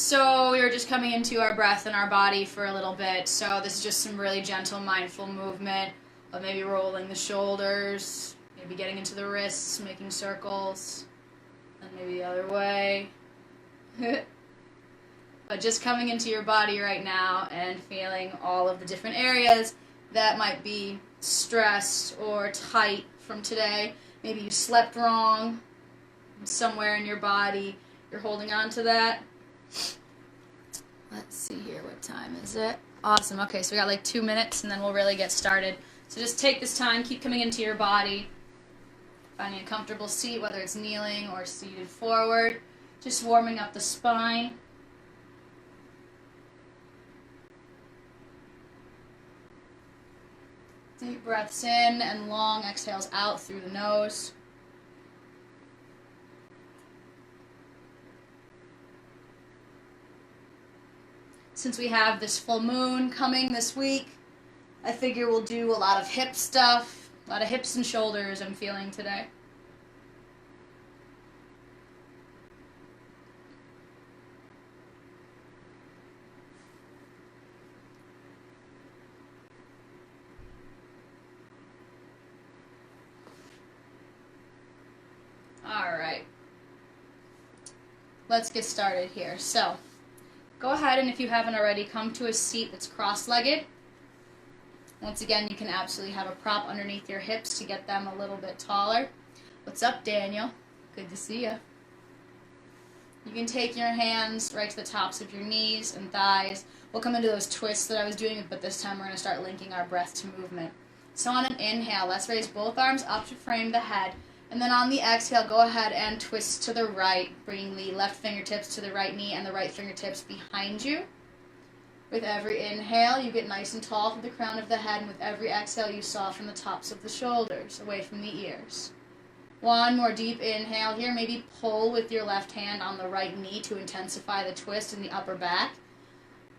So we were just coming into our breath and our body for a little bit. So this is just some really gentle, mindful movement of maybe rolling the shoulders, maybe getting into the wrists, making circles, and maybe the other way. But just coming into your body right now and feeling all of the different areas that might be stressed or tight from today. Maybe you slept wrong somewhere in your body. You're holding on to that. Let's see here, what time is it? Awesome. Okay, so we got like 2 minutes and then we'll really get started. So just take this time, keep coming into your body, finding a comfortable seat, whether it's kneeling or seated forward, just warming up the spine. Deep breaths in and long exhales out through the nose. Since we have this full moon coming this week, I figure we'll do a lot of hip stuff, a lot of hips and shoulders I'm feeling today. Alright, let's get started here. So, go ahead and if you haven't already, come to a seat that's cross-legged. Once again, you can absolutely have a prop underneath your hips to get them a little bit taller. What's up, Daniel? Good to see you. You can take your hands right to the tops of your knees and thighs. We'll come into those twists that I was doing, but this time we're going to start linking our breath to movement. So on an inhale, let's raise both arms up to frame the head. And then on the exhale, go ahead and twist to the right, bringing the left fingertips to the right knee and the right fingertips behind you. With every inhale, you get nice and tall from the crown of the head, and with every exhale, you soften the tops of the shoulders, away from the ears. One more deep inhale here. Maybe pull with your left hand on the right knee to intensify the twist in the upper back.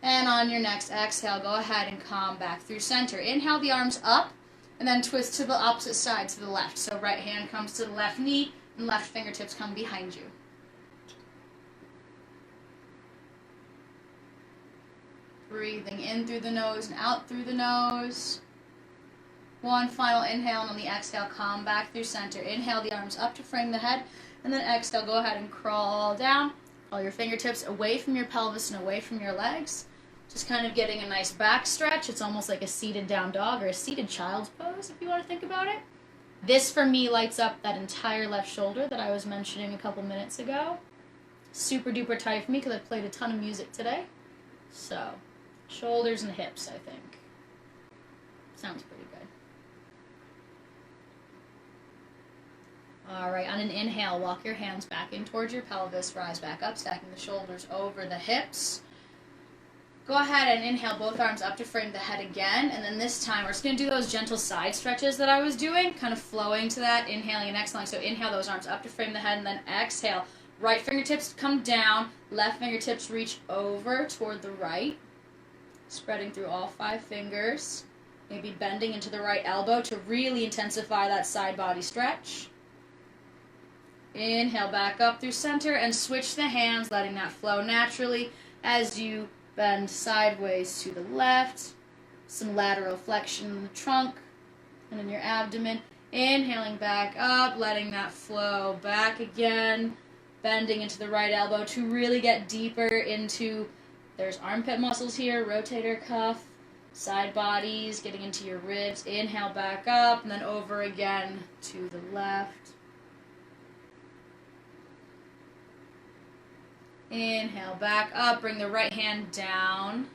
And on your next exhale, go ahead and come back through center. Inhale the arms up, and then twist to the opposite side, to the left. So right hand comes to the left knee, and left fingertips come behind you. Breathing in through the nose and out through the nose. One final inhale, and on the exhale, come back through center. Inhale the arms up to frame the head, and then exhale, go ahead and crawl down. All your fingertips away from your pelvis and away from your legs. Just kind of getting a nice back stretch. It's almost like a seated down dog or a seated child's pose, if you want to think about it. This, for me, lights up that entire left shoulder that I was mentioning a couple minutes ago. Super duper tight for me because I played a ton of music today. So, shoulders and hips, I think. Sounds pretty good. Alright, on an inhale, walk your hands back in towards your pelvis, rise back up, stacking the shoulders over the hips. Go ahead and inhale both arms up to frame the head again, and then this time we're just going to do those gentle side stretches that I was doing, kind of flowing to that, inhaling and exhaling. So inhale those arms up to frame the head, and then exhale. Right fingertips come down, left fingertips reach over toward the right, spreading through all 5 fingers, maybe bending into the right elbow to really intensify that side body stretch. Inhale back up through center and switch the hands, letting that flow naturally as you bend sideways to the left. Some lateral flexion in the trunk and in your abdomen. Inhaling back up, letting that flow back again. Bending into the right elbow to really get deeper into, there's armpit muscles here, rotator cuff, side bodies, getting into your ribs. Inhale back up and then over again to the left. Inhale back up, bring the right hand down,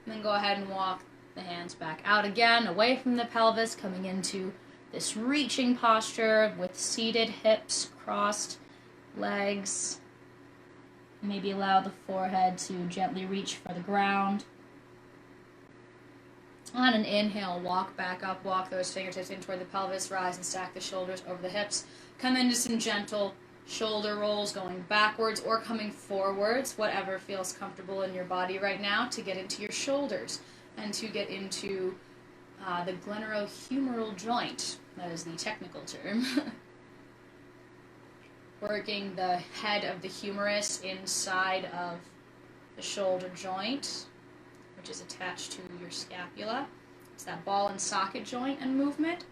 and then go ahead and walk the hands back out again, away from the pelvis, coming into this reaching posture with seated hips, crossed legs. Maybe allow the forehead to gently reach for the ground. On an inhale, walk back up, walk those fingertips in toward the pelvis, rise and stack the shoulders over the hips. Come into some gentle shoulder rolls, going backwards or coming forwards, whatever feels comfortable in your body right now, to get into your shoulders and to get into the glenohumeral joint. That is the technical term. working the head of the humerus inside of the shoulder joint, which is attached to your scapula. It's that ball and socket joint and movement.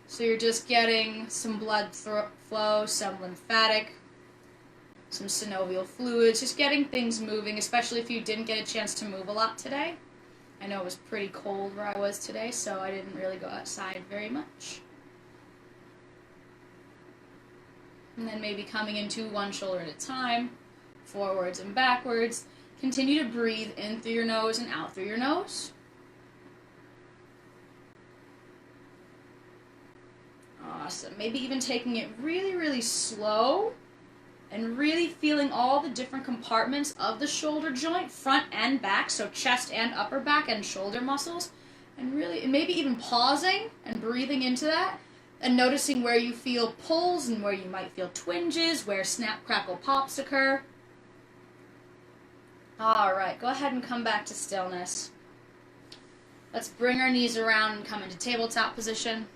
So you're just getting some blood flow, some lymphatic, some synovial fluids, just getting things moving, especially if you didn't get a chance to move a lot today. I know it was pretty cold where I was today, so I didn't really go outside very much. And then maybe coming into one shoulder at a time, forwards and backwards. Continue to breathe in through your nose and out through your nose. Awesome. Maybe even taking it really, really slow and really feeling all the different compartments of the shoulder joint, front and back, so chest and upper back and shoulder muscles, and really, maybe even pausing and breathing into that, and noticing where you feel pulls and where you might feel twinges, where snap, crackle, pops occur. Alright, go ahead and come back to stillness. Let's bring our knees around and come into tabletop position.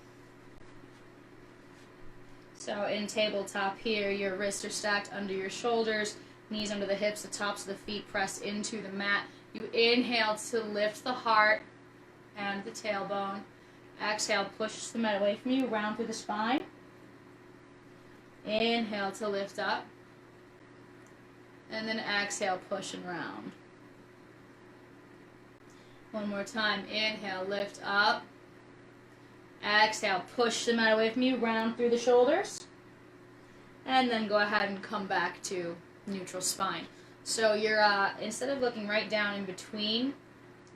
So in tabletop here, your wrists are stacked under your shoulders, knees under the hips, the tops of the feet press into the mat. You inhale to lift the heart and the tailbone. Exhale, push the mat away from you, round through the spine. Inhale to lift up. And then exhale, push and round. One more time. Inhale, lift up. Exhale, push the mat away from you, round through the shoulders. And then go ahead and come back to neutral spine. So you're, instead of looking right down in between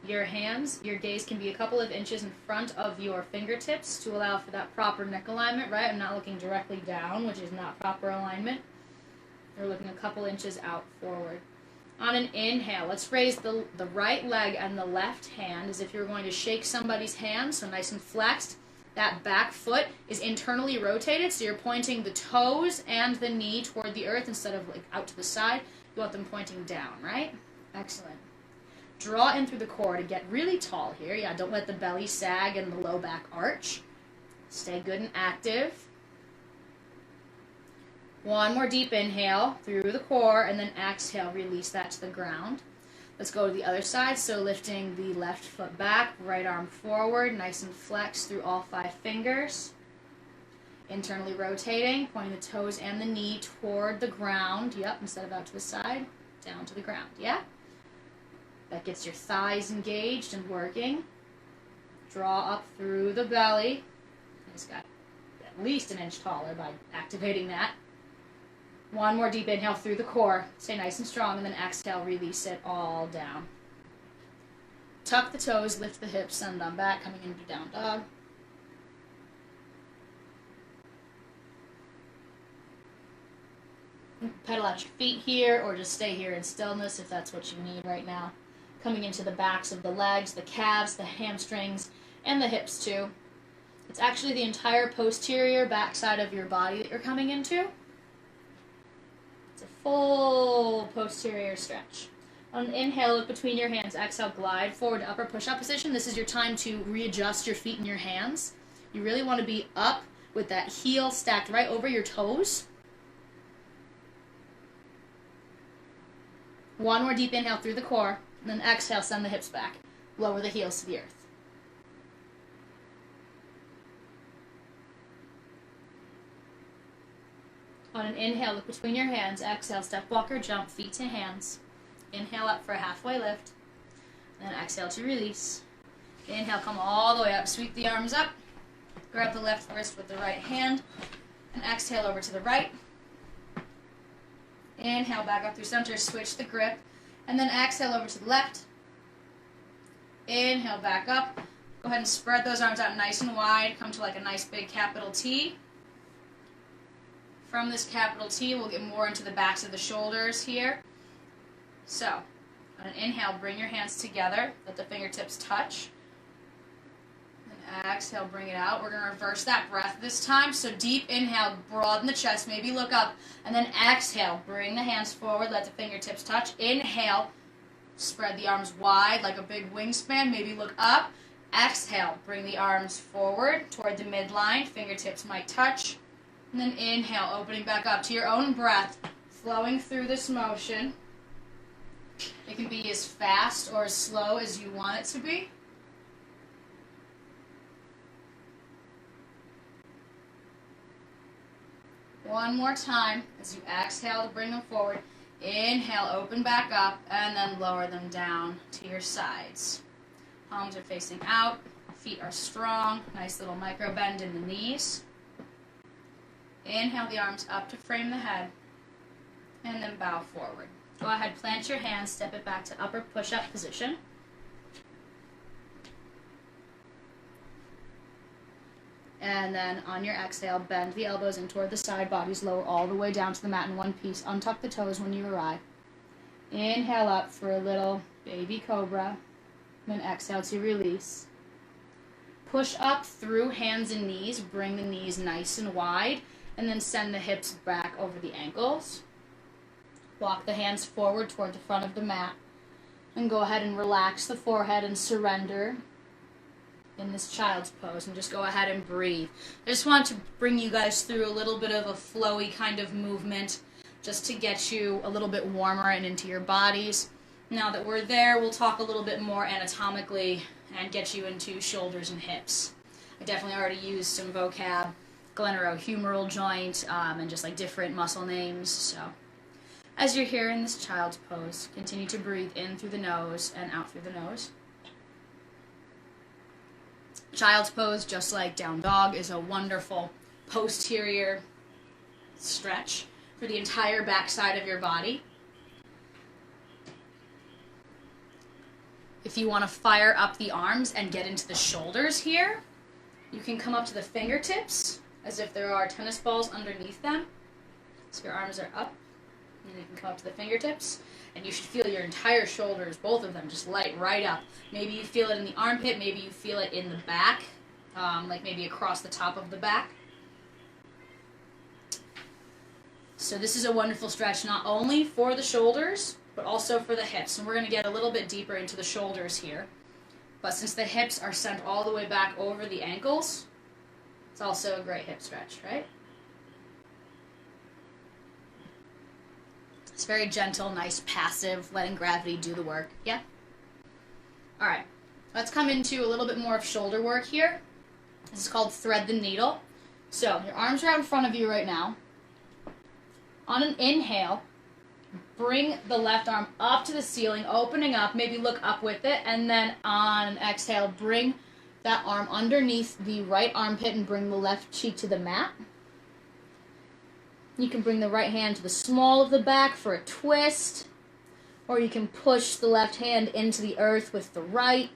your hands, your gaze can be a couple of inches in front of your fingertips to allow for that proper neck alignment, right? I'm not looking directly down, which is not proper alignment. You're looking a couple inches out forward. On an inhale, let's raise the right leg and the left hand as if you're going to shake somebody's hand, so nice and flexed. That back foot is internally rotated, so you're pointing the toes and the knee toward the earth instead of like out to the side. You want them pointing down, right? Excellent. Draw in through the core to get really tall here. Yeah, don't let the belly sag and the low back arch. Stay good and active. One more deep inhale through the core, and then exhale, release that to the ground. Let's go to the other side, so lifting the left foot back, right arm forward, nice and flexed through all 5 fingers. Internally rotating, pointing the toes and the knee toward the ground. Yep, instead of out to the side, down to the ground, yeah? That gets your thighs engaged and working. Draw up through the belly. It's got at least an inch taller by activating that. One more deep inhale through the core. Stay nice and strong, and then exhale, release it all down. Tuck the toes, lift the hips, send on back, coming into down dog. You can pedal out your feet here, or just stay here in stillness if that's what you need right now. Coming into the backs of the legs, the calves, the hamstrings, and the hips too. It's actually the entire posterior backside of your body that you're coming into. It's a full posterior stretch. On the inhale, look between your hands. Exhale, glide forward to upper push-up position. This is your time to readjust your feet and your hands. You really want to be up with that heel stacked right over your toes. One more deep inhale through the core, and then exhale, send the hips back. Lower the heels to the earth. On an inhale, look between your hands. Exhale, step, walk, or jump, feet to hands. Inhale up for a halfway lift. Then exhale to release. Inhale, come all the way up. Sweep the arms up. Grab the left wrist with the right hand. And exhale over to the right. Inhale, back up through center. Switch the grip. And then exhale over to the left. Inhale, back up. Go ahead and spread those arms out nice and wide. Come to like a nice big capital T. From this capital T, we'll get more into the backs of the shoulders here. So, on an inhale, bring your hands together. Let the fingertips touch. And exhale, bring it out. We're going to reverse that breath this time. So deep inhale, broaden the chest, maybe look up. And then exhale, bring the hands forward, let the fingertips touch. Inhale, spread the arms wide like a big wingspan, maybe look up. Exhale, bring the arms forward toward the midline. Fingertips might touch. And then inhale, opening back up to your own breath, flowing through this motion. It can be as fast or as slow as you want it to be. One more time as you exhale to bring them forward. Inhale, open back up, and then lower them down to your sides. Palms are facing out, feet are strong, nice little micro bend in the knees. Inhale the arms up to frame the head, and then bow forward. Go ahead, plant your hands, step it back to upper push-up position. And then on your exhale, bend the elbows in toward the side, bodies lower all the way down to the mat in one piece. Untuck the toes when you arrive. Inhale up for a little baby cobra. Then exhale to release. Push up through hands and knees. Bring the knees nice and wide. And then send the hips back over the ankles. Walk the hands forward toward the front of the mat. And go ahead and relax the forehead and surrender in this child's pose, and just go ahead and breathe. I just want to bring you guys through a little bit of a flowy kind of movement just to get you a little bit warmer and into your bodies. Now that we're there, we'll talk a little bit more anatomically and get you into shoulders and hips. I definitely already used some vocab, glenohumeral joint, and just like different muscle names. So as you're here in this child's pose, continue to breathe in through the nose and out through the nose. Child's pose, just like down dog, is a wonderful posterior stretch for the entire back side of your body. If you want to fire up the arms and get into the shoulders here, you can come up to the fingertips as if there are tennis balls underneath them. So your arms are up, and you can come up to the fingertips. And you should feel your entire shoulders, both of them, just light right up. Maybe you feel it in the armpit, maybe you feel it in the back, like maybe across the top of the back. So this is a wonderful stretch, not only for the shoulders, but also for the hips. And we're going to get a little bit deeper into the shoulders here. But since the hips are sent all the way back over the ankles, it's also a great hip stretch, right? It's very gentle, nice, passive, letting gravity do the work. Yeah? All right. Let's come into a little bit more of shoulder work here. This is called thread the needle. So your arms are out in front of you right now. On an inhale, bring the left arm up to the ceiling, opening up, maybe look up with it, and then on an exhale, bring that arm underneath the right armpit and bring the left cheek to the mat. You can bring the right hand to the small of the back for a twist, or you can push the left hand into the earth with the right.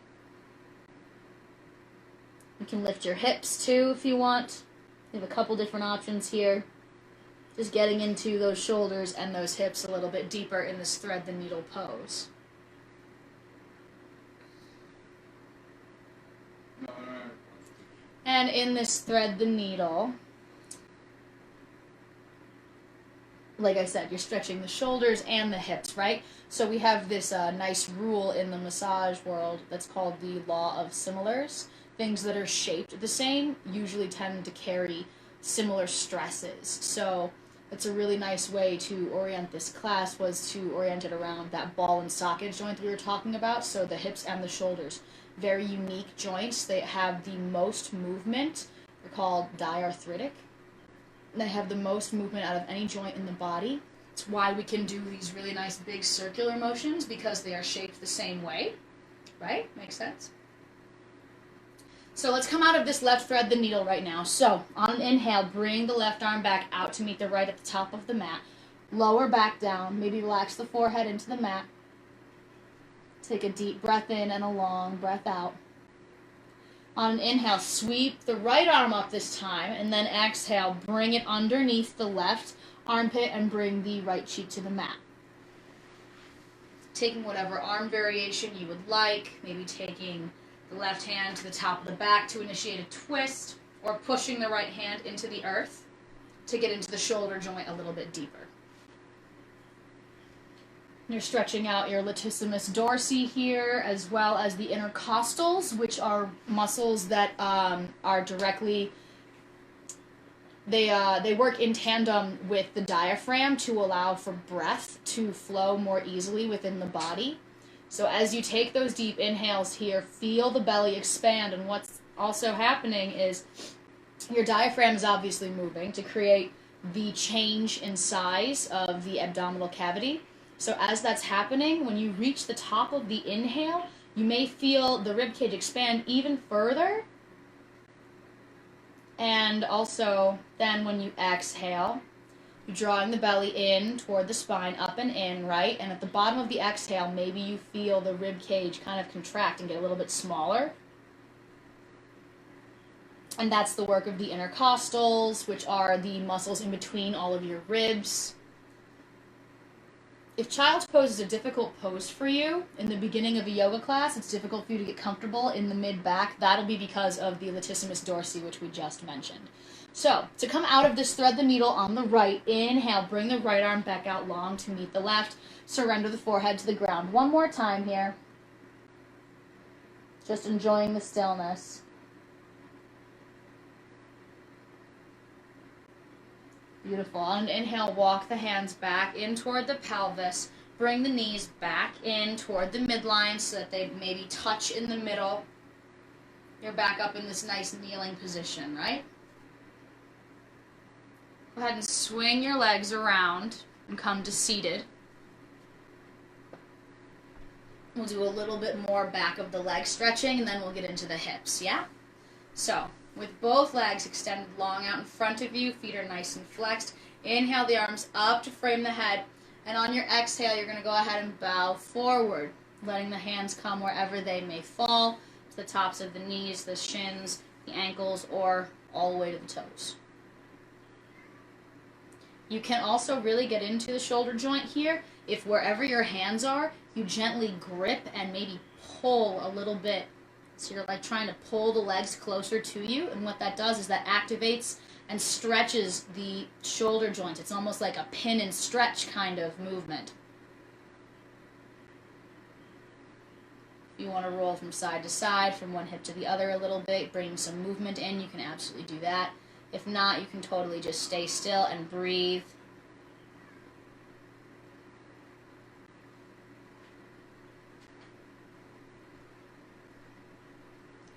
You can lift your hips too if you want. We have a couple different options here. Just getting into those shoulders and those hips a little bit deeper in this thread the needle pose. And in this thread the needle, like I said, you're stretching the shoulders and the hips, right? So we have this nice rule in the massage world that's called the law of similars. Things that are shaped the same usually tend to carry similar stresses. So it's a really nice way to orient this class was to orient it around that ball and socket joint that we were talking about. So the hips and the shoulders, very unique joints. They have the most movement. They're called diarthritic. They have the most movement out of any joint in the body. It's why we can do these really nice big circular motions, because they are shaped the same way, right? Makes sense? So let's come out of this left thread the needle right now. So on an inhale, bring the left arm back out to meet the right at the top of the mat. Lower back down, maybe relax the forehead into the mat. Take a deep breath in and a long breath out. On an inhale, sweep the right arm up this time, and then exhale, bring it underneath the left armpit and bring the right cheek to the mat. Taking whatever arm variation you would like, maybe taking the left hand to the top of the back to initiate a twist, or pushing the right hand into the earth to get into the shoulder joint a little bit deeper. You're stretching out your latissimus dorsi here, as well as the intercostals, which are muscles that are directly they work in tandem with the diaphragm to allow for breath to flow more easily within the body. So as you take those deep inhales here, feel the belly expand, and what's also happening is your diaphragm is obviously moving to create the change in size of the abdominal cavity. So as that's happening, when you reach the top of the inhale, you may feel the ribcage expand even further. And also, then when you exhale, you're drawing the belly in toward the spine, up and in, right? And at the bottom of the exhale, maybe you feel the rib cage kind of contract and get a little bit smaller. And that's the work of the intercostals, which are the muscles in between all of your ribs. If child's pose is a difficult pose for you in the beginning of a yoga class, it's difficult for you to get comfortable in the mid-back, that'll be because of the latissimus dorsi, which we just mentioned. So, to come out of this, thread the needle on the right. Inhale, bring the right arm back out long to meet the left. Surrender the forehead to the ground. One more time here. Just enjoying the stillness. Beautiful. On an inhale, walk the hands back in toward the pelvis. Bring the knees back in toward the midline so that they maybe touch in the middle. You're back up in this nice kneeling position, right? Go ahead and swing your legs around and come to seated. We'll do a little bit more back of the leg stretching, and then we'll get into the hips, yeah? So, with both legs extended long out in front of you, feet are nice and flexed. Inhale the arms up to frame the head, and on your exhale, you're going to go ahead and bow forward, letting the hands come wherever they may fall, to the tops of the knees, the shins, the ankles, or all the way to the toes. You can also really get into the shoulder joint here if wherever your hands are, you gently grip and maybe pull a little bit. So you're like trying to pull the legs closer to you, and what that does is that activates and stretches the shoulder joint. It's almost like a pin and stretch kind of movement. If you want to roll from side to side, from one hip to the other a little bit, bring some movement in, you can absolutely do that. If not, you can totally just stay still and breathe.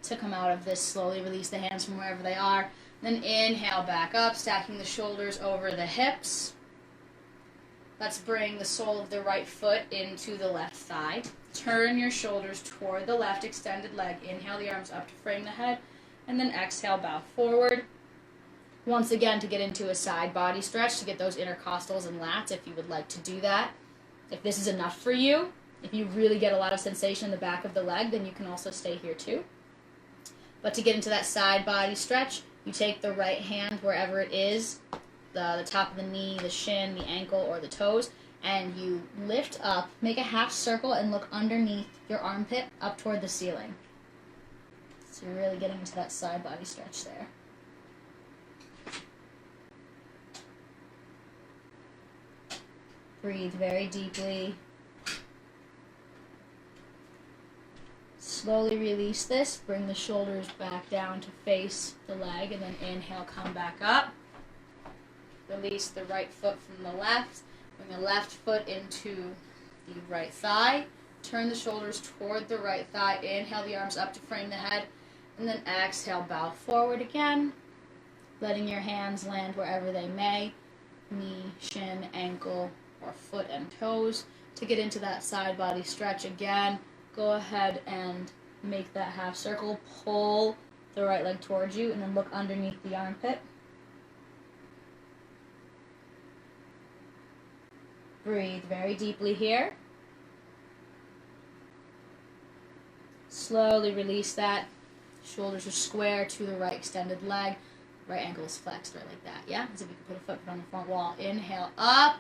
To come out of this, slowly release the hands from wherever they are. Then inhale back up, stacking the shoulders over the hips. Let's bring the sole of the right foot into the left thigh. Turn your shoulders toward the left extended leg. Inhale the arms up to frame the head, and then exhale, bow forward. Once again, to get into a side body stretch, to get those intercostals and lats, if you would like to do that. If this is enough for you, if you really get a lot of sensation in the back of the leg, then you can also stay here too. But to get into that side body stretch, you take the right hand wherever it is, the top of the knee, the shin, the ankle, or the toes, and you lift up, make a half circle, and look underneath your armpit up toward the ceiling. So you're really getting into that side body stretch there. Breathe very deeply. Slowly release this. Bring the shoulders back down to face the leg, and then inhale, come back up. Release the right foot from the left. Bring the left foot into the right thigh. Turn the shoulders toward the right thigh. Inhale the arms up to frame the head, and then exhale, bow forward again, letting your hands land wherever they may. Knee, shin, ankle, or foot and toes. To get into that side body stretch again, go ahead and make that half circle. Pull the right leg towards you, and then look underneath the armpit. Breathe very deeply here. Slowly release that. Shoulders are square to the right extended leg. Right ankle is flexed right like that, yeah? As if you could put a foot on the front wall. Inhale up,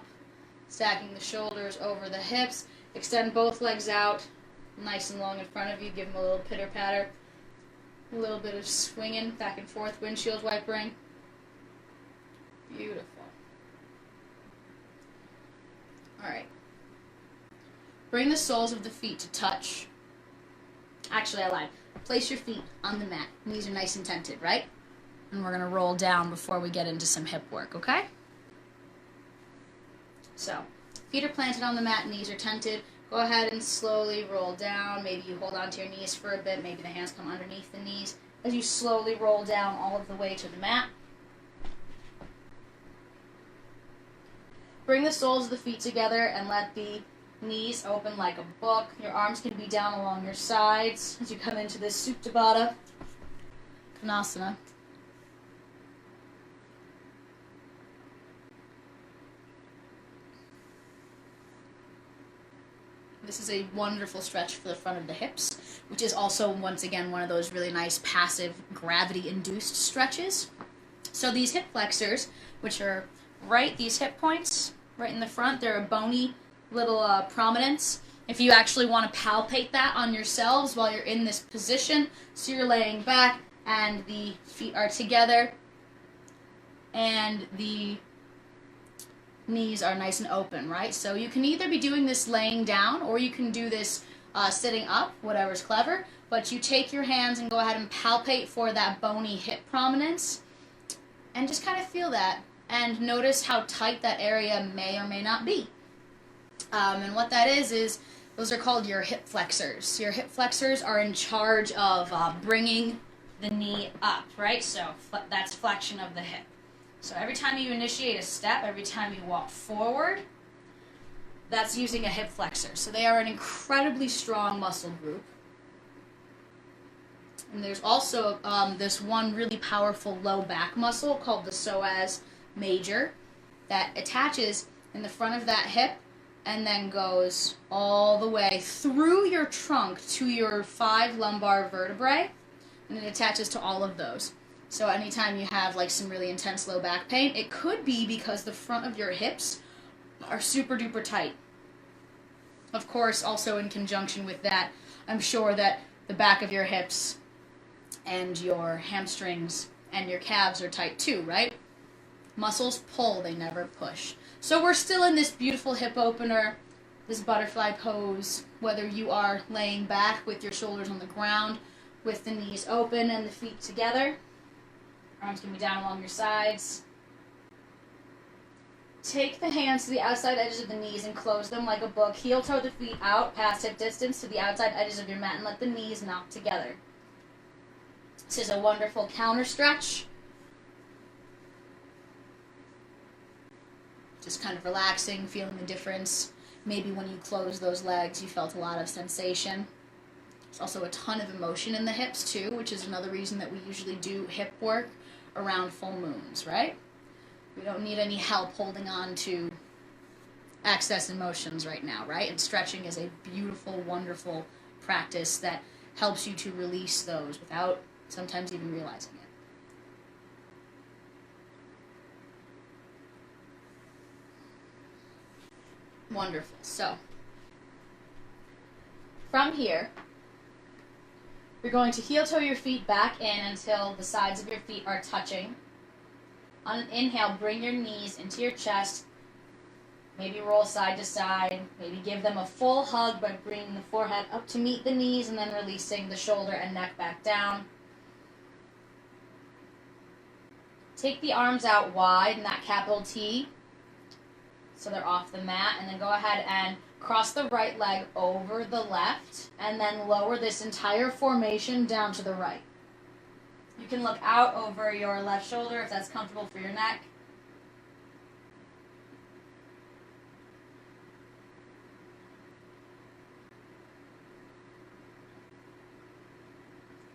stacking the shoulders over the hips. Extend both legs out, nice and long in front of you. Give them a little pitter-patter. A little bit of swinging back and forth, windshield wipering. Beautiful. Alright. Bring the soles of the feet to touch. Actually, I lied. Place your feet on the mat. Knees are nice and tented, right? And we're going to roll down before we get into some hip work, okay? So, feet are planted on the mat, knees are tented. Go ahead and slowly roll down. Maybe you hold onto your knees for a bit. Maybe the hands come underneath the knees as you slowly roll down all of the way to the mat. Bring the soles of the feet together and let the knees open like a book. Your arms can be down along your sides as you come into this Supta Baddha Konasana. This is a wonderful stretch for the front of the hips, which is also, once again, one of those really nice passive gravity-induced stretches. So these hip flexors, which are these hip points right in the front, they're a bony little prominence. If you actually want to palpate that on yourselves while you're in this position, so you're laying back and the feet are together and the knees are nice and open, right? So you can either be doing this laying down or you can do this sitting up, whatever's clever, but you take your hands and go ahead and palpate for that bony hip prominence and just kind of feel that and notice how tight that area may or may not be. And what that is those are called your hip flexors. Your hip flexors are in charge of bringing the knee up, right? So that's flexion of the hip. So every time you initiate a step, every time you walk forward, that's using a hip flexor. So they are an incredibly strong muscle group. And there's also this one really powerful low back muscle called the psoas major that attaches in the front of that hip and then goes all the way through your trunk to your 5 lumbar vertebrae, and it attaches to all of those. So anytime you have like some really intense low back pain, it could be because the front of your hips are super duper tight. Of course, also in conjunction with that, I'm sure that the back of your hips and your hamstrings and your calves are tight too, right? Muscles pull, they never push. So we're still in this beautiful hip opener, this butterfly pose, whether you are laying back with your shoulders on the ground, with the knees open and the feet together. Arms can be down along your sides. Take the hands to the outside edges of the knees and close them like a book. Heel toe the feet out past hip distance to the outside edges of your mat and let the knees knock together. This is a wonderful counter stretch. Just kind of relaxing, feeling the difference. Maybe when you close those legs, you felt a lot of sensation. There's also a ton of emotion in the hips too, which is another reason that we usually do hip work around full moons, right? We don't need any help holding on to excess emotions right now, right? And stretching is a beautiful, wonderful practice that helps you to release those without sometimes even realizing it. Wonderful. So, from here, you're going to heel toe your feet back in until the sides of your feet are touching. On an inhale, bring your knees into your chest. Maybe roll side to side. Maybe give them a full hug by bringing the forehead up to meet the knees and then releasing the shoulder and neck back down. Take the arms out wide in that capital T so they're off the mat, and then go ahead and cross the right leg over the left and then lower this entire formation down to the right. You can look out over your left shoulder if that's comfortable for your neck.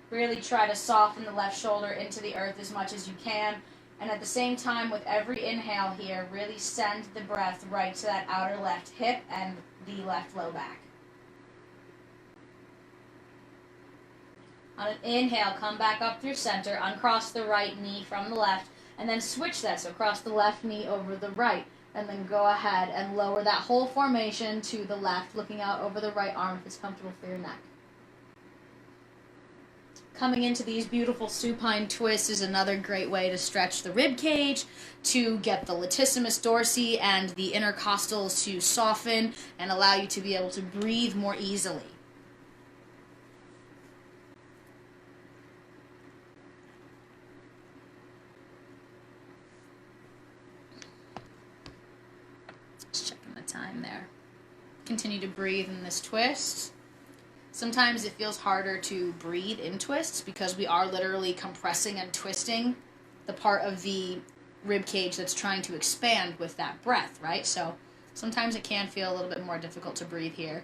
Really try to soften the left shoulder into the earth as much as you can. And at the same time, with every inhale here, really send the breath right to that outer left hip and the left low back. On an inhale, come back up through center, uncross the right knee from the left, and then switch that. So cross the left knee over the right, and then go ahead and lower that whole formation to the left, looking out over the right arm if it's comfortable for your neck. Coming into these beautiful supine twists is another great way to stretch the rib cage, to get the latissimus dorsi and the intercostals to soften and allow you to be able to breathe more easily. continue to breathe in this twist. Sometimes it feels harder to breathe in twists because we are literally compressing and twisting the part of the rib cage that's trying to expand with that breath, right? So sometimes it can feel a little bit more difficult to breathe here.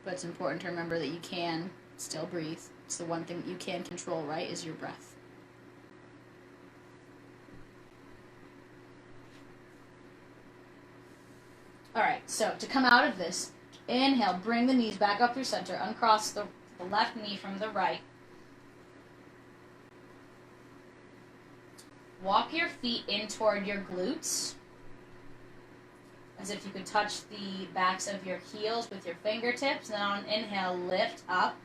But it's important to remember that you can still breathe. It's the one thing that you can control, right, is your breath. Alright, so to come out of this, inhale, bring the knees back up through center, uncross the left knee from the right. Walk your feet in toward your glutes, as if you could touch the backs of your heels with your fingertips. And then on an inhale, lift up.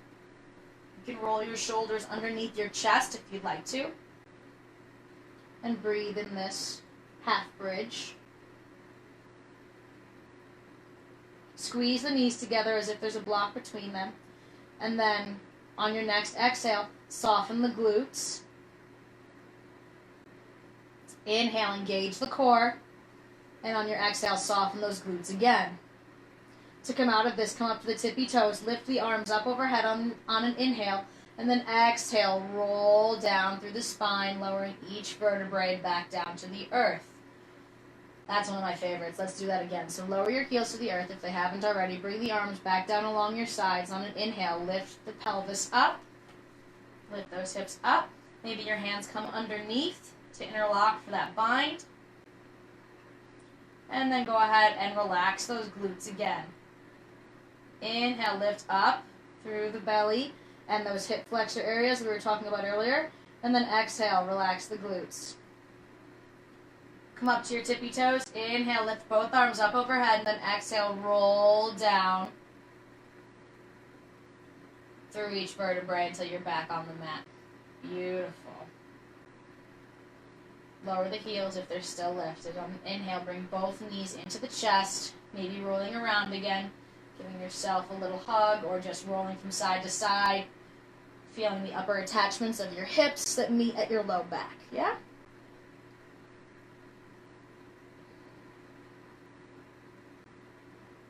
You can roll your shoulders underneath your chest if you'd like to. And breathe in this half bridge. Squeeze the knees together as if there's a block between them. And then on your next exhale, soften the glutes. Inhale, engage the core. And on your exhale, soften those glutes again. To come out of this, come up to the tippy toes. Lift the arms up overhead on an inhale. And then exhale, roll down through the spine, lowering each vertebrae back down to the earth. That's one of my favorites. Let's do that again. So lower your heels to the earth if they haven't already. Bring the arms back down along your sides. On an inhale, lift the pelvis up. Lift those hips up. Maybe your hands come underneath to interlock for that bind. And then go ahead and relax those glutes again. Inhale, lift up through the belly and those hip flexor areas we were talking about earlier. And then exhale, relax the glutes. Come up to your tippy toes. Inhale, lift both arms up overhead, and then exhale, roll down through each vertebrae until you're back on the mat. Beautiful. Lower the heels if they're still lifted. On an inhale, bring both knees into the chest, maybe rolling around again, giving yourself a little hug, or just rolling from side to side, feeling the upper attachments of your hips that meet at your low back. Yeah?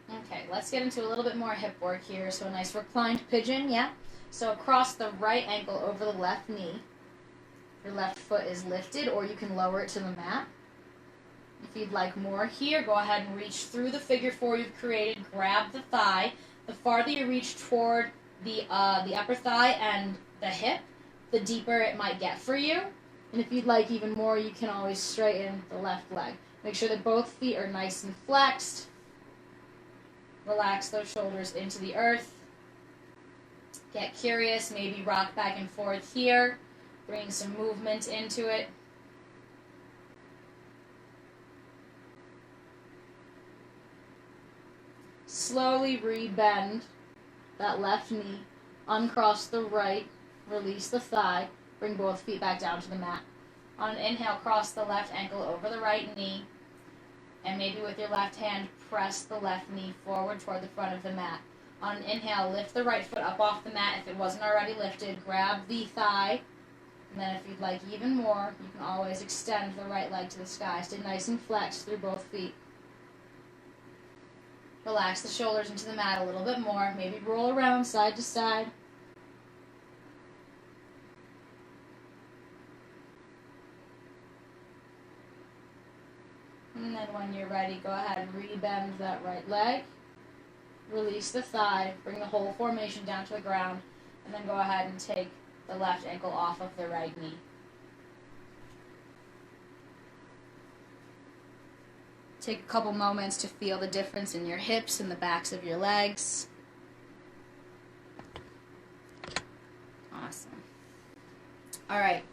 Okay, let's get into a little bit more hip work here. So a nice reclined pigeon, yeah? So cross the right ankle over the left knee. Your left foot is lifted, or you can lower it to the mat. If you'd like more here, go ahead and reach through the figure four you've created. Grab the thigh. The farther you reach toward the upper thigh and the hip, the deeper it might get for you. And if you'd like even more, you can always straighten the left leg. Make sure that both feet are nice and flexed. Relax those shoulders into the earth. Get curious, maybe rock back and forth here, bring some movement into it. Slowly rebend that left knee, uncross the right, release the thigh, bring both feet back down to the mat. On an inhale, cross the left ankle over the right knee, and maybe with your left hand, press the left knee forward toward the front of the mat. On an inhale, lift the right foot up off the mat. If it wasn't already lifted, grab the thigh. And then if you'd like even more, you can always extend the right leg to the sky. Stay nice and flexed through both feet. Relax the shoulders into the mat a little bit more. Maybe roll around side to side. And then when you're ready, go ahead and rebend that right leg. Release the thigh. Bring the whole formation down to the ground. And then go ahead and take the left ankle off of the right knee. Take a couple moments to feel the difference in your hips and the backs of your legs. Awesome. All right.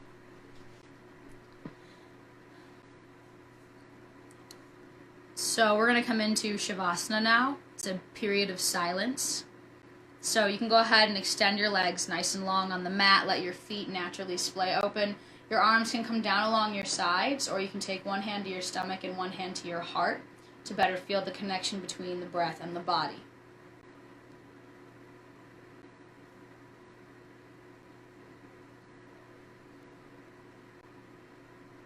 So we're going to come into Shavasana now. It's a period of silence. So you can go ahead and extend your legs nice and long on the mat. Let your feet naturally splay open. Your arms can come down along your sides, or you can take one hand to your stomach and one hand to your heart to better feel the connection between the breath and the body.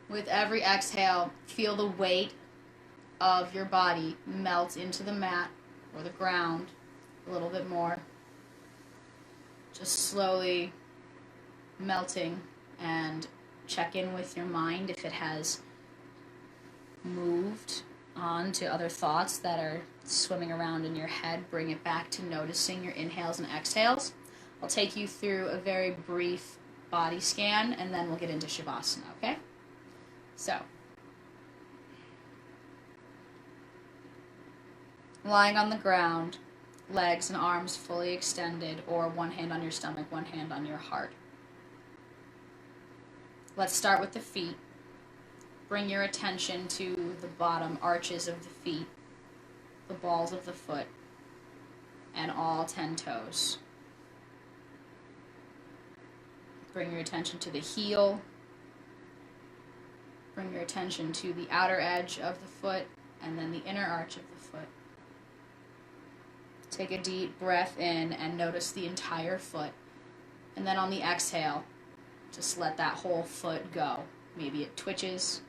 With every exhale, feel the weight of your body melt into the mat or the ground a little bit more. Just slowly melting, and check in with your mind if it has moved on to other thoughts that are swimming around in your head. Bring it back to noticing your inhales and exhales. I'll take you through a very brief body scan, and then we'll get into Shavasana, okay? So, lying on the ground, legs and arms fully extended, or one hand on your stomach, one hand on your heart. Let's start with the feet. Bring your attention to the bottom arches of the feet, the balls of the foot, and all 10 toes. Bring your attention to the heel. Bring your attention to the outer edge of the foot, and then the inner arch of the foot. Take a deep breath in and notice the entire foot. And then on the exhale, just let that whole foot go. Maybe it twitches.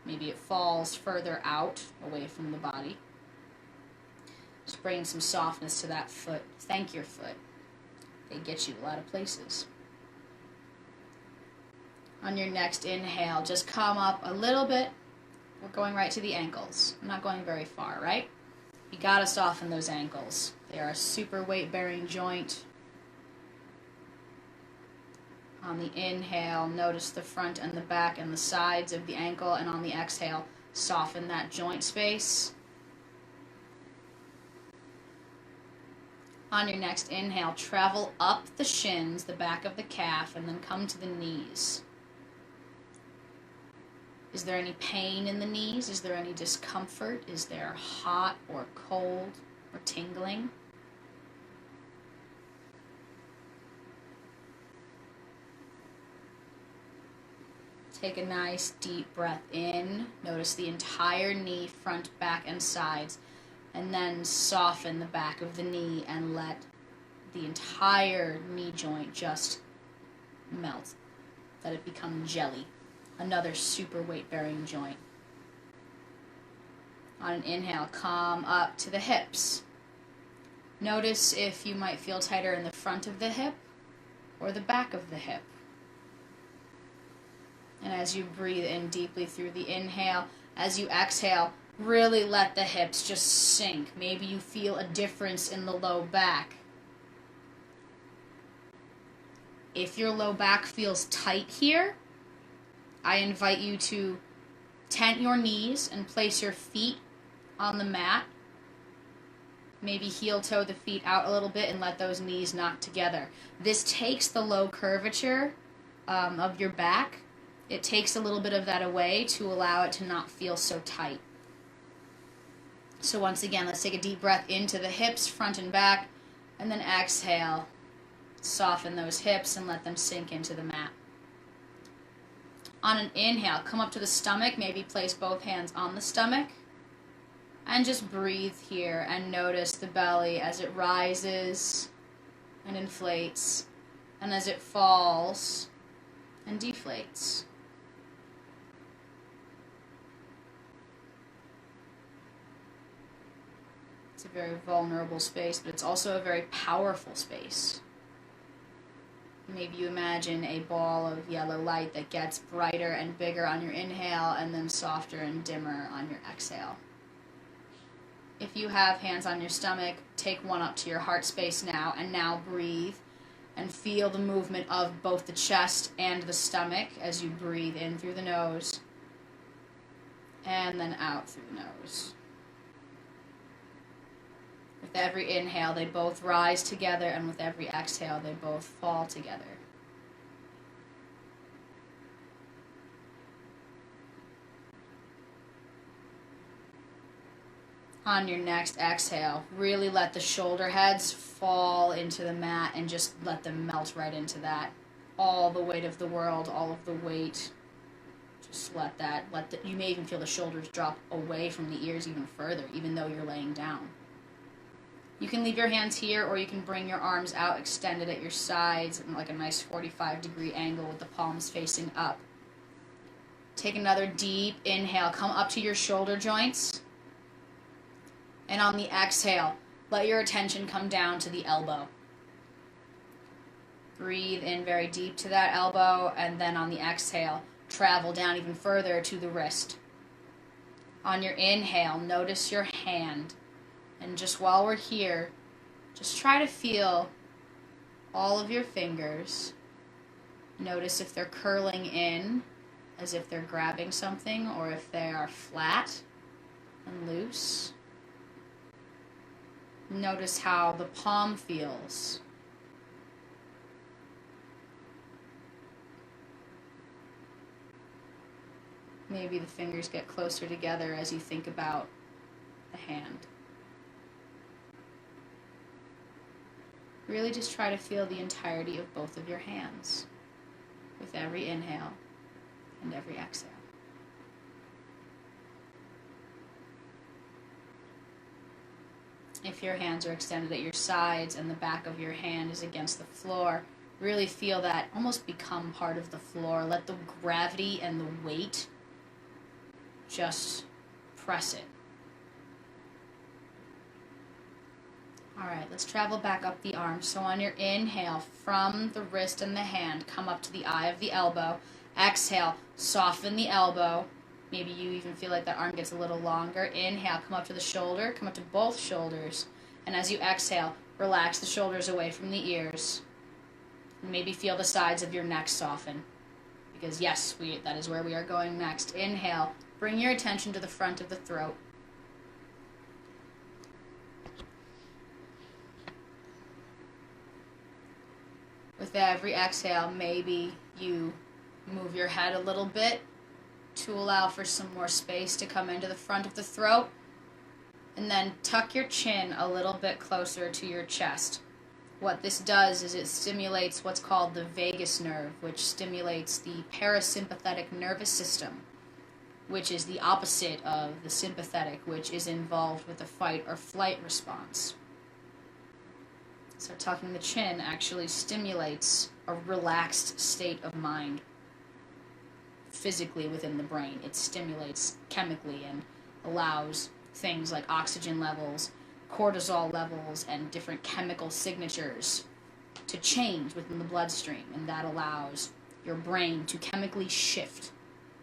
Maybe it falls further out, away from the body. Just bring some softness to that foot. Thank your foot. They get you a lot of places. On your next inhale, just come up a little bit. We're going right to the ankles. I'm not going very far, right? You gotta soften those ankles. They are a super weight-bearing joint. On the inhale, notice the front and the back and the sides of the ankle, and on the exhale, soften that joint space. On your next inhale, travel up the shins, the back of the calf, and then come to the knees. Is there any pain in the knees? Is there any discomfort? Is there hot or cold or tingling? Take a nice deep breath in. Notice the entire knee, front, back, and sides. And then soften the back of the knee and let the entire knee joint just melt. Let it become jelly. Another super weight-bearing joint. On an inhale, come up to the hips. Notice if you might feel tighter in the front of the hip or the back of the hip. And as you breathe in deeply through the inhale, as you exhale, really let the hips just sink. Maybe you feel a difference in the low back. If your low back feels tight here, I invite you to tent your knees and place your feet on the mat. Maybe heel toe the feet out a little bit and let those knees knock together. This takes the low curvature of your back. It takes a little bit of that away to allow it to not feel so tight. So once again, let's take a deep breath into the hips, front and back, and then exhale. Soften those hips and let them sink into the mat. On an inhale, come up to the stomach, maybe place both hands on the stomach, and just breathe here and notice the belly as it rises and inflates, and as it falls and deflates. It's a very vulnerable space, but it's also a very powerful space. Maybe you imagine a ball of yellow light that gets brighter and bigger on your inhale and then softer and dimmer on your exhale. If you have hands on your stomach, take one up to your heart space now, and now breathe and feel the movement of both the chest and the stomach as you breathe in through the nose and then out through the nose. With every inhale, they both rise together, and with every exhale, they both fall together. On your next exhale, really let the shoulder heads fall into the mat and just let them melt right into that. All the weight of the world, all of the weight, just let that, you may even feel the shoulders drop away from the ears even further, even though you're laying down. You can leave your hands here, or you can bring your arms out extended at your sides in like a nice 45-degree angle with the palms facing up. Take another deep inhale. Come up to your shoulder joints. And on the exhale, let your attention come down to the elbow. Breathe in very deep to that elbow, and then on the exhale, travel down even further to the wrist. On your inhale, notice your hand. And just while we're here, just try to feel all of your fingers. Notice if they're curling in, as if they're grabbing something, or if they are flat and loose. Notice how the palm feels. Maybe the fingers get closer together as you think about the hand. Really just try to feel the entirety of both of your hands with every inhale and every exhale. If your hands are extended at your sides and the back of your hand is against the floor, really feel that almost become part of the floor. Let the gravity and the weight just press it. Alright, let's travel back up the arm. So on your inhale, from the wrist and the hand, come up to the eye of the elbow. Exhale, soften the elbow. Maybe you even feel like that arm gets a little longer. Inhale, come up to the shoulder, come up to both shoulders. And as you exhale, relax the shoulders away from the ears. And maybe feel the sides of your neck soften. Because yes, that is where we are going next. Inhale, bring your attention to the front of the throat. With every exhale, maybe you move your head a little bit to allow for some more space to come into the front of the throat. And then tuck your chin a little bit closer to your chest. What this does is it stimulates what's called the vagus nerve, which stimulates the parasympathetic nervous system, which is the opposite of the sympathetic, which is involved with the fight or flight response. So tucking the chin actually stimulates a relaxed state of mind physically within the brain. It stimulates chemically and allows things like oxygen levels, cortisol levels, and different chemical signatures to change within the bloodstream, and that allows your brain to chemically shift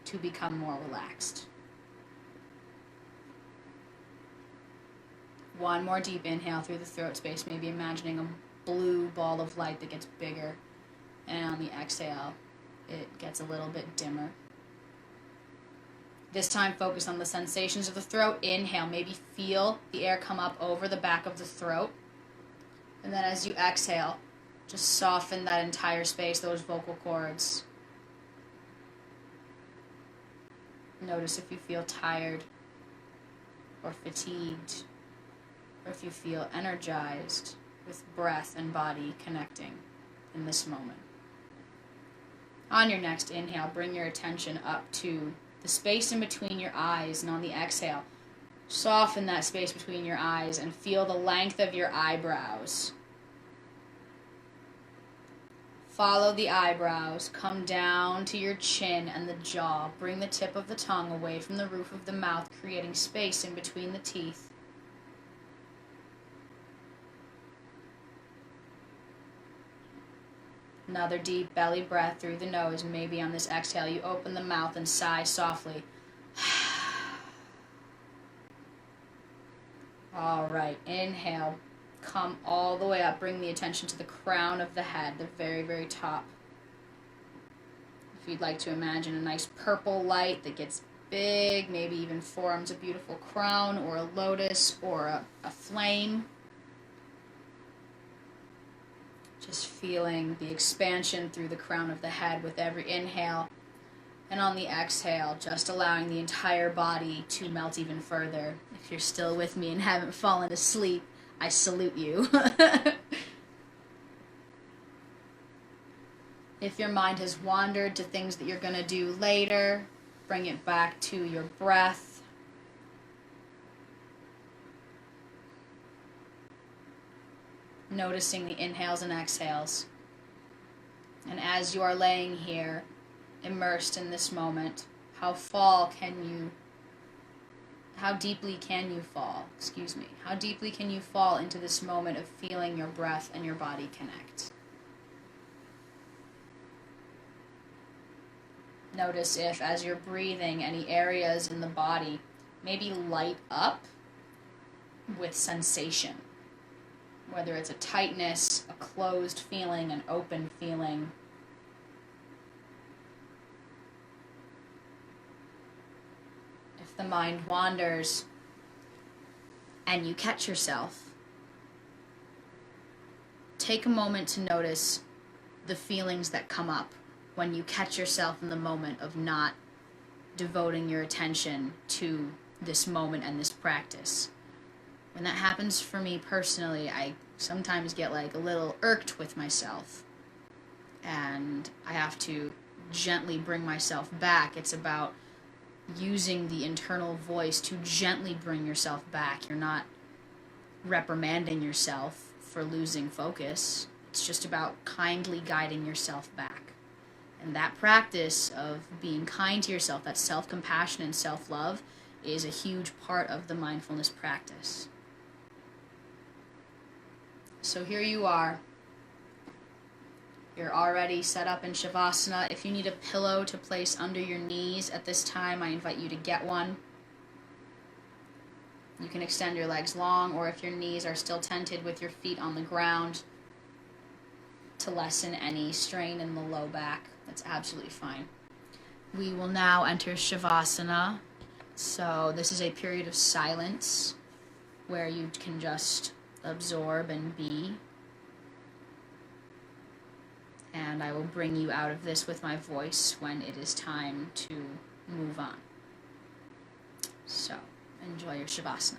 to become more relaxed. One more deep inhale through the throat space, maybe imagining a blue ball of light that gets bigger, and on the exhale, it gets a little bit dimmer. This time, focus on the sensations of the throat. Inhale, maybe feel the air come up over the back of the throat. And then as you exhale, just soften that entire space, those vocal cords. Notice if you feel tired or fatigued, or if you feel energized with breath and body connecting in this moment. On your next inhale, bring your attention up to the space in between your eyes, and on the exhale, soften that space between your eyes and feel the length of your eyebrows. Follow the eyebrows, come down to your chin and the jaw. Bring the tip of the tongue away from the roof of the mouth, creating space in between the teeth. Another deep belly breath through the nose. Maybe on this exhale, you open the mouth and sigh softly. All right, inhale. Come all the way up. Bring the attention to the crown of the head, the very, very top. If you'd like to imagine a nice purple light that gets big, maybe even forms a beautiful crown or a lotus or a flame. Just feeling the expansion through the crown of the head with every inhale. And on the exhale, just allowing the entire body to melt even further. If you're still with me and haven't fallen asleep, I salute you. If your mind has wandered to things that you're going to do later, bring it back to your breath. Noticing the inhales and exhales. And as you are laying here, immersed in this moment, how how deeply can you fall? Excuse me. How deeply can you fall into this moment of feeling your breath and your body connect? Notice if, as you're breathing, any areas in the body maybe light up with sensation. Whether it's a tightness, a closed feeling, an open feeling. If the mind wanders and you catch yourself, take a moment to notice the feelings that come up when you catch yourself in the moment of not devoting your attention to this moment and this practice. When that happens for me personally, I sometimes get like a little irked with myself, and I have to gently bring myself back. It's about using the internal voice to gently bring yourself back. You're not reprimanding yourself for losing focus. It's just about kindly guiding yourself back. And that practice of being kind to yourself, that self-compassion and self-love, is a huge part of the mindfulness practice. So here you are. You're already set up in Shavasana. If you need a pillow to place under your knees at this time, I invite you to get one. You can extend your legs long, or if your knees are still tented, with your feet on the ground to lessen any strain in the low back. That's absolutely fine. We will now enter Shavasana. So this is a period of silence where you can just absorb and be. And I will bring you out of this with my voice when it is time to move on. So, enjoy your Shavasana.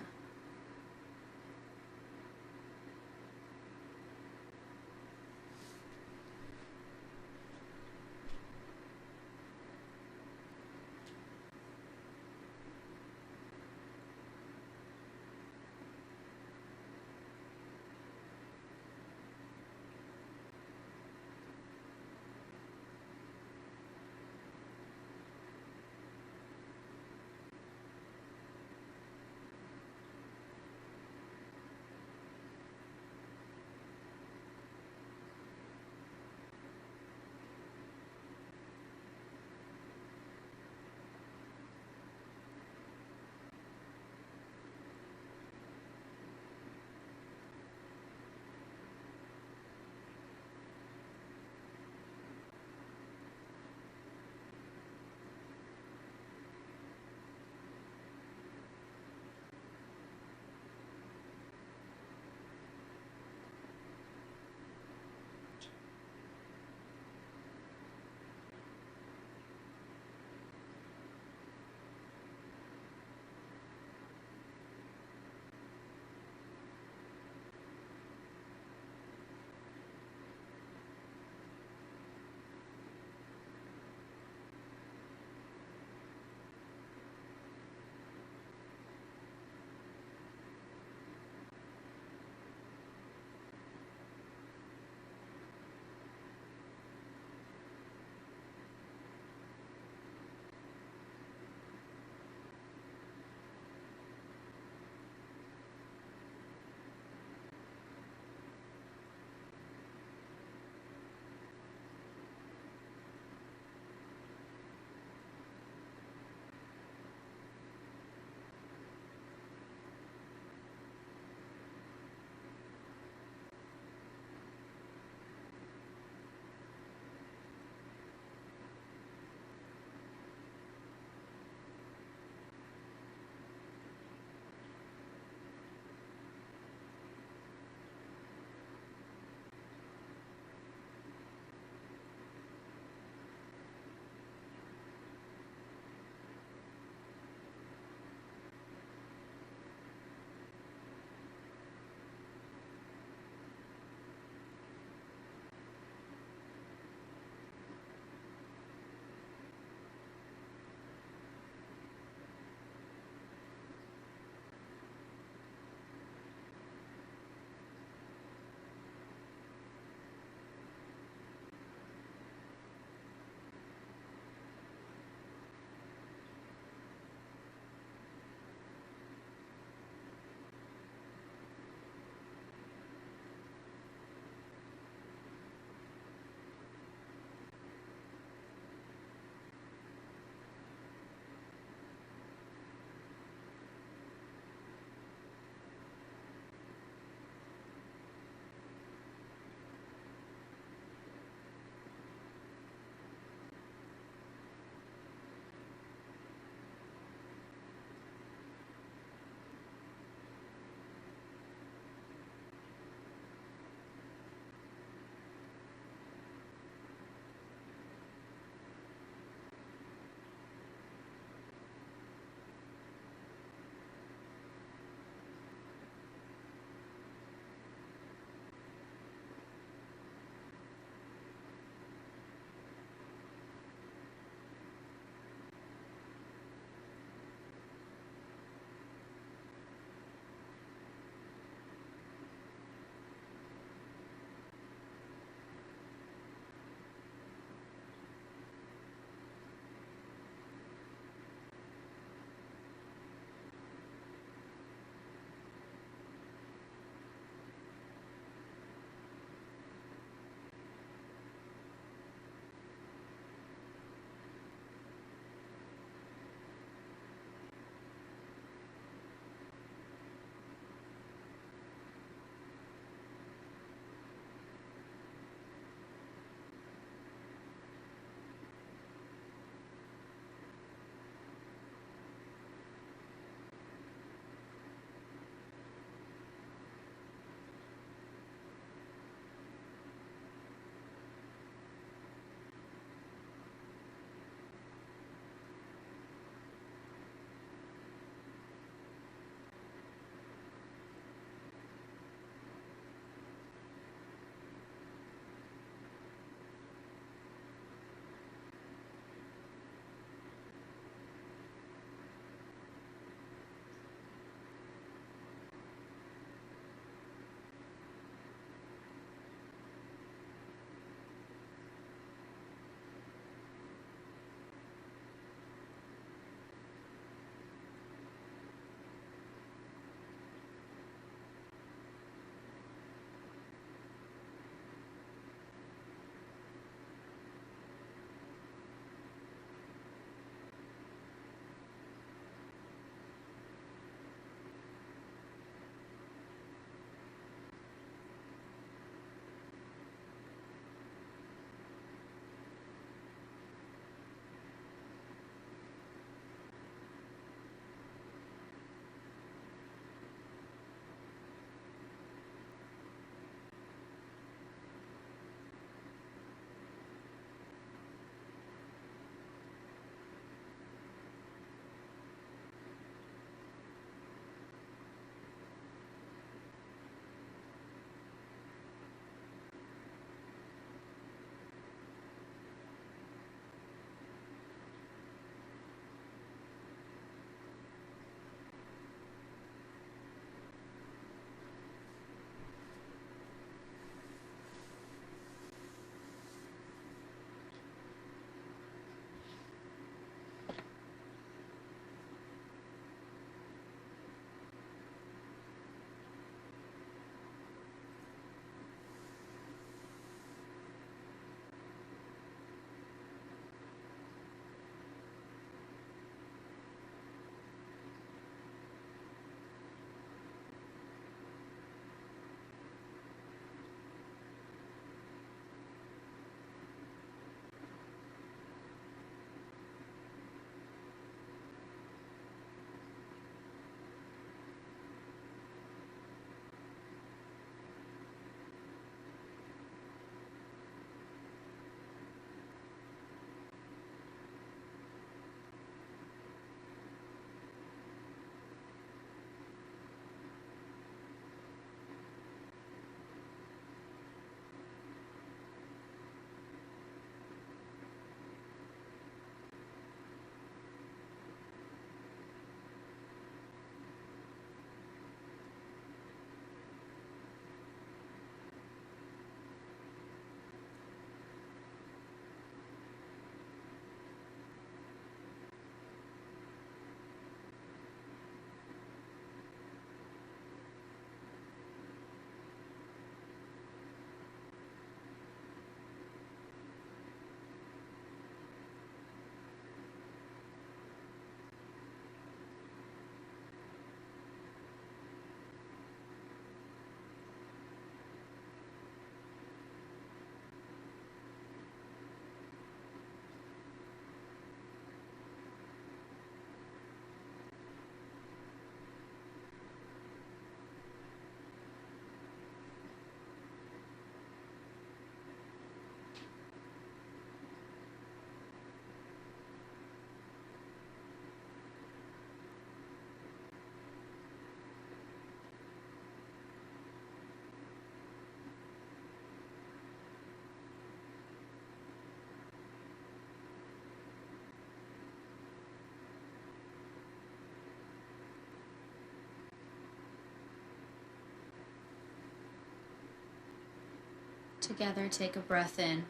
Together, take a breath in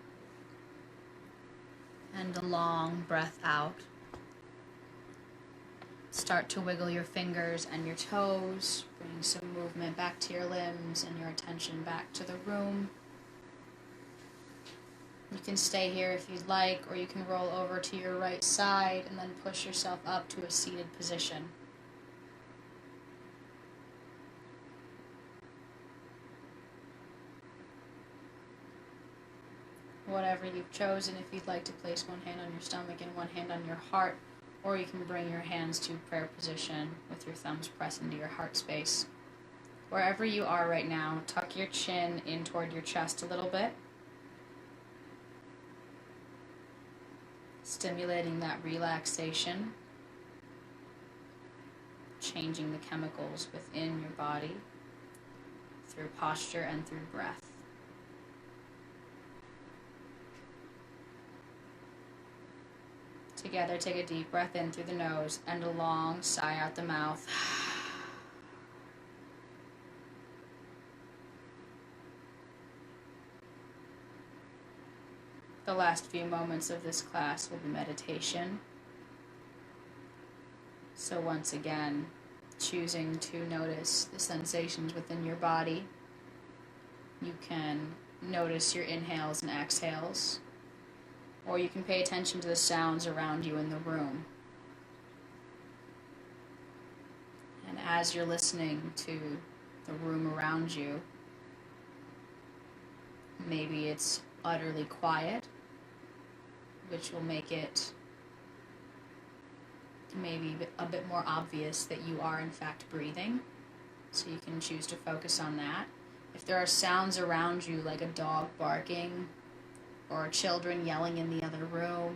and a long breath out. Start to wiggle your fingers and your toes, bring some movement back to your limbs and your attention back to the room. You can stay here if you'd like, or you can roll over to your right side and then push yourself up to a seated position. Whatever you've chosen, if you'd like to place one hand on your stomach and one hand on your heart, or you can bring your hands to prayer position with your thumbs pressed into your heart space. Wherever you are right now, tuck your chin in toward your chest a little bit, stimulating that relaxation, changing the chemicals within your body through posture and through breath. Together, take a deep breath in through the nose and a long sigh out the mouth. The last few moments of this class will be meditation. So once again, choosing to notice the sensations within your body. You can notice your inhales and exhales, or you can pay attention to the sounds around you in the room. And as you're listening to the room around you, maybe it's utterly quiet, which will make it maybe a bit more obvious that you are in fact breathing, so you can choose to focus on that. If there are sounds around you like a dog barking or children yelling in the other room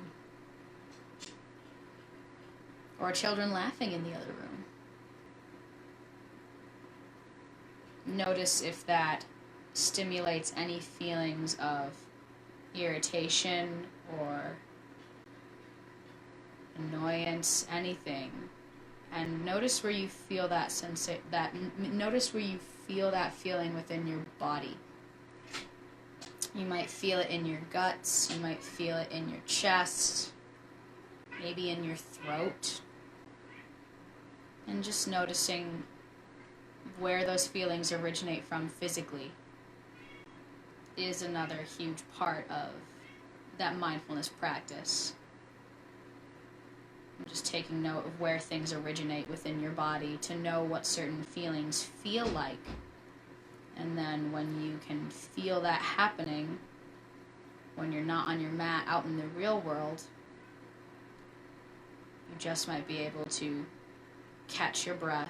or children laughing in the other room, notice if that stimulates any feelings of irritation or annoyance, anything, and notice where you feel that notice where you feel that feeling within your body. You might feel it in your guts, you might feel it in your chest, maybe in your throat, and just noticing where those feelings originate from physically is another huge part of that mindfulness practice. I'm just taking note of where things originate within your body to know what certain feelings feel like. And then when you can feel that happening, when you're not on your mat out in the real world, you just might be able to catch your breath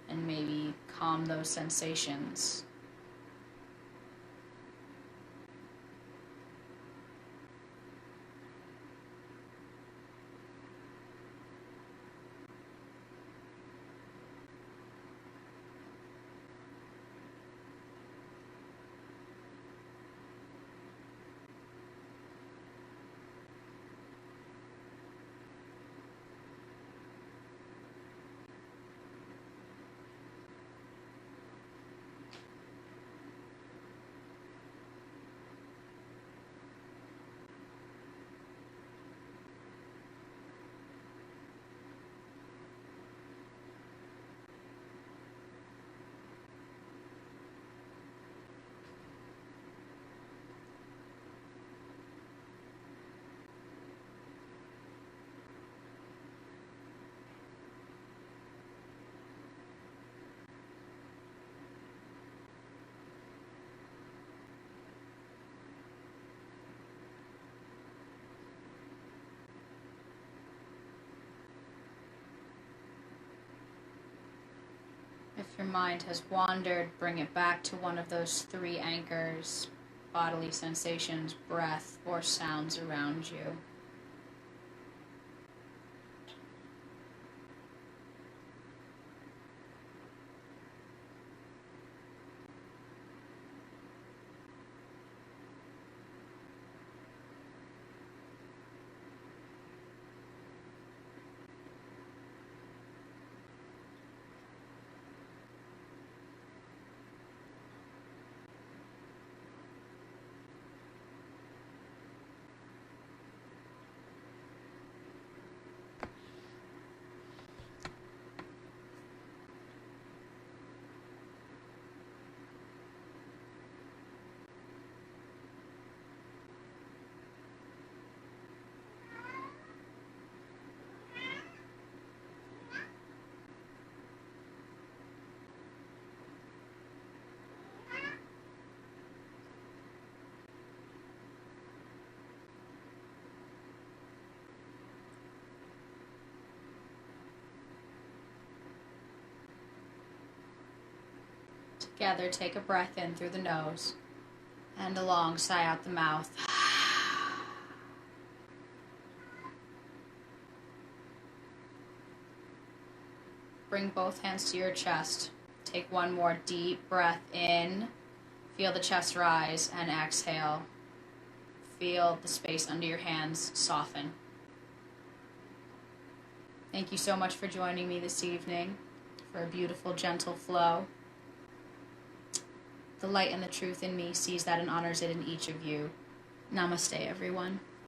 and maybe calm those sensations. If your mind has wandered, bring it back to one of those three anchors: bodily sensations, breath, or sounds around you. Together, take a breath in through the nose and a long sigh out the mouth. Bring both hands to your chest. Take one more deep breath in. Feel the chest rise, and exhale. Feel the space under your hands soften. Thank you so much for joining me this evening for a beautiful, gentle flow. The light and the truth in me sees that and honors it in each of you. Namaste, everyone.